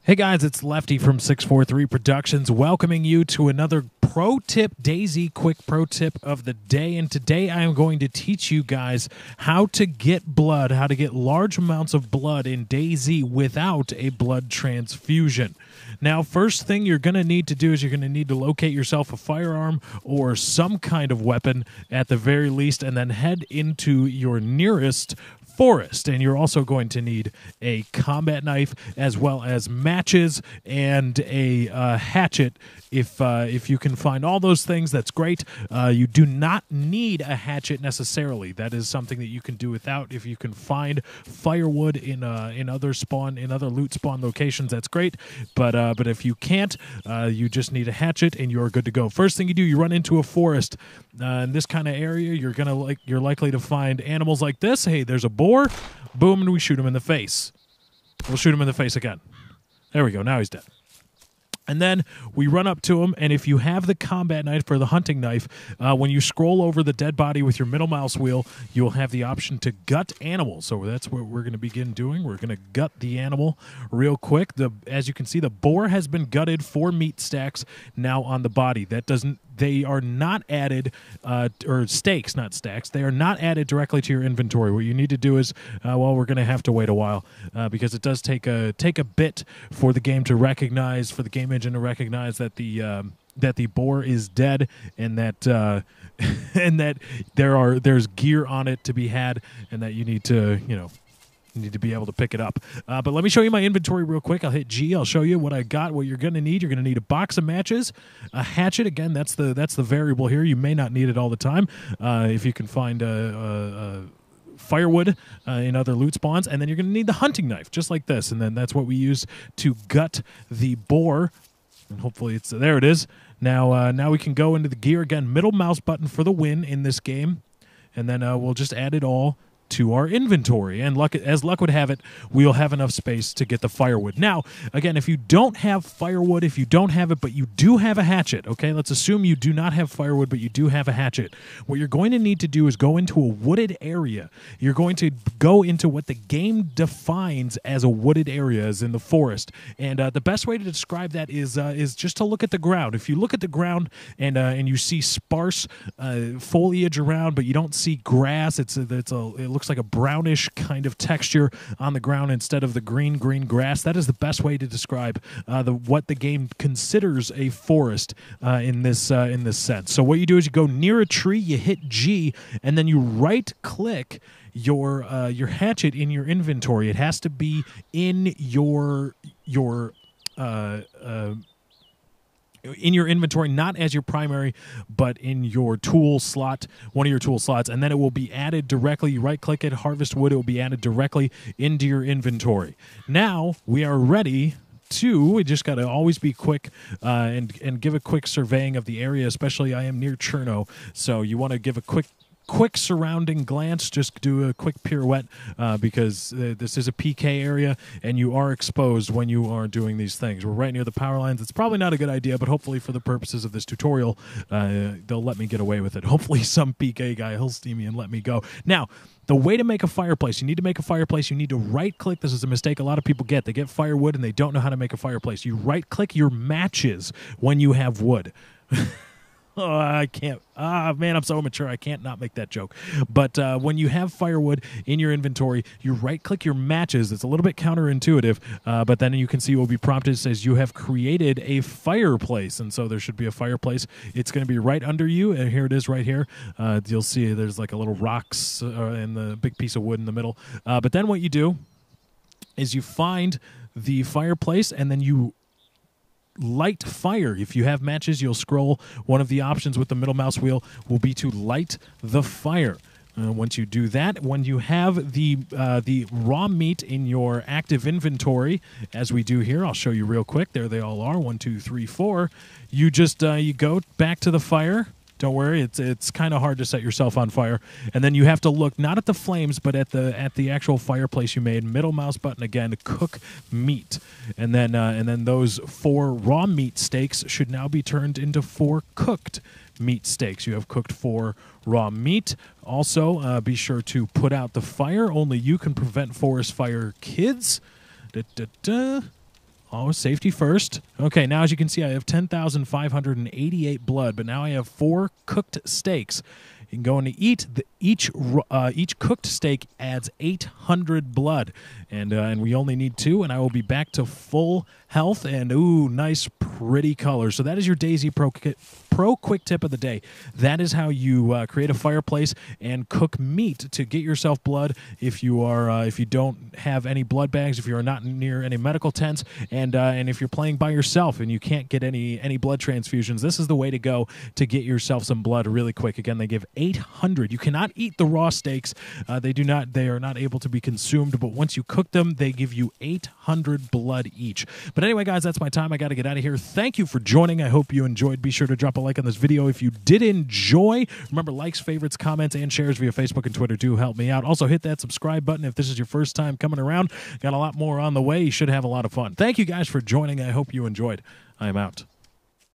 Hey guys, it's Lefty from 643 Productions welcoming you to another pro tip, DayZ quick pro tip of the day. And today I am going to teach you guys how to get blood, how to get large amounts of blood in DayZ without a blood transfusion. Now, first thing you're going to need to do is you're going to need to locate yourself a firearm or some kind of weapon at the very least, and then head into your nearest forest. And you're also going to need a combat knife as well as matches and a hatchet. If you can find all those things, that's great. You do not need a hatchet necessarily. That is something that you can do without. If you can find firewood in other loot spawn locations, that's great. But if you can't, you just need a hatchet and you're good to go. First thing you do, you run into a forest. In this kind of area, you're likely to find animals like this. Hey, there's a boar. Boom, and we shoot him in the face. We'll shoot him in the face again. There we go. Now he's dead. And then we run up to him, and if you have the combat knife or the hunting knife, when you scroll over the dead body with your middle mouse wheel, you'll have the option to gut animals. So that's what we're going to begin doing. We're going to gut the animal real quick. As you can see, the boar has been gutted, 4 meat stacks now on the body. They are not added, or steaks, not stacks. They are not added directly to your inventory. What you need to do is, we're going to have to wait a while because it does take a bit for the game to recognize, for the game engine to recognize that the boar is dead and that and that there's gear on it to be had, and that you need to be able to pick it up. But let me show you my inventory real quick. I'll hit G. I'll show you what I got, what you're going to need. You're going to need a box of matches, a hatchet. Again, that's the variable here. You may not need it all the time. If you can find firewood in other loot spawns. And then you're going to need the hunting knife, just like this. And then that's what we use to gut the boar. And hopefully there it is. Now we can go into the gear again. Middle mouse button for the win in this game. And then we'll just add it all to our inventory, and as luck would have it, we'll have enough space to get the firewood. Now, again, if you don't have firewood, if you don't have it, but you do have a hatchet, okay, let's assume you do not have firewood, but you do have a hatchet. What you're going to need to do is go into a wooded area. You're going to go into what the game defines as a wooded area, as in the forest. And the best way to describe that is just to look at the ground. If you look at the ground and you see sparse foliage around, but you don't see grass, it looks like a brownish kind of texture on the ground instead of the green grass. That is the best way to describe what the game considers a forest in this sense. So what you do is you go near a tree, you hit G, and then you right-click your hatchet in your inventory. It has to be in your inventory, not as your primary, but in your tool slot, one of your tool slots, and then it will be added directly. You right-click it, harvest wood, it will be added directly into your inventory. Now, we are ready we just got to always be quick and give a quick surveying of the area, especially I am near Cherno, so you want to give a quick surrounding glance, just do a quick pirouette because this is a PK area and you are exposed when you are doing these things. We're right near the power lines. It's probably not a good idea, but hopefully for the purposes of this tutorial, they'll let me get away with it. Hopefully some PK guy will see me and let me go. Now, the way to make a fireplace, you need to make a fireplace, you need to right-click. This is a mistake a lot of people get. They get firewood and they don't know how to make a fireplace. You right-click your matches when you have wood. Oh, I can't. Man, I'm so immature. I can't not make that joke. But when you have firewood in your inventory, you right-click your matches. It's a little bit counterintuitive, but then you can see it will be prompted. It says you have created a fireplace, and so there should be a fireplace. It's going to be right under you, and here it is right here. You'll see there's like a little rocks and the big piece of wood in the middle. But then what you do is you find the fireplace, and then you light fire. If you have matches, you'll scroll. One of the options with the middle mouse wheel will be to light the fire. Once you do that, when you have the raw meat in your active inventory, as we do here, I'll show you real quick. There they all are. 1, 2, 3, 4. You just you go back to the fire. Don't worry, it's kind of hard to set yourself on fire. And then you have to look not at the flames, but at the actual fireplace you made. Middle mouse button again, cook meat, and then those 4 raw meat steaks should now be turned into 4 cooked meat steaks. You have cooked 4 raw meat. Also, be sure to put out the fire. Only you can prevent forest fire, kids. Oh, safety first. Okay, now as you can see, I have 10,588 blood, but now I have 4 cooked steaks. You can go in to eat. Each cooked steak adds 800 blood, and we only need 2, and I will be back to full health and ooh, nice, pretty color. So that is your DayZ Pro quick tip of the day. That is how you create a fireplace and cook meat to get yourself blood if you are if you don't have any blood bags, if you are not near any medical tents, and if you're playing by yourself and you can't get any blood transfusions. This is the way to go to get yourself some blood really quick. Again, they give 800. You cannot eat the raw steaks. They are not able to be consumed, but once you cook them, they give you 800 blood each. But anyway, guys, that's my time. I got to get out of here. Thank you for joining. I hope you enjoyed. Be sure to drop a like on this video if you did enjoy. Remember, likes, favorites, comments, and shares via Facebook and Twitter do help me out. Also, hit that subscribe button if this is your first time coming around. Got a lot more on the way. You should have a lot of fun. Thank you guys for joining. I hope you enjoyed. I am out.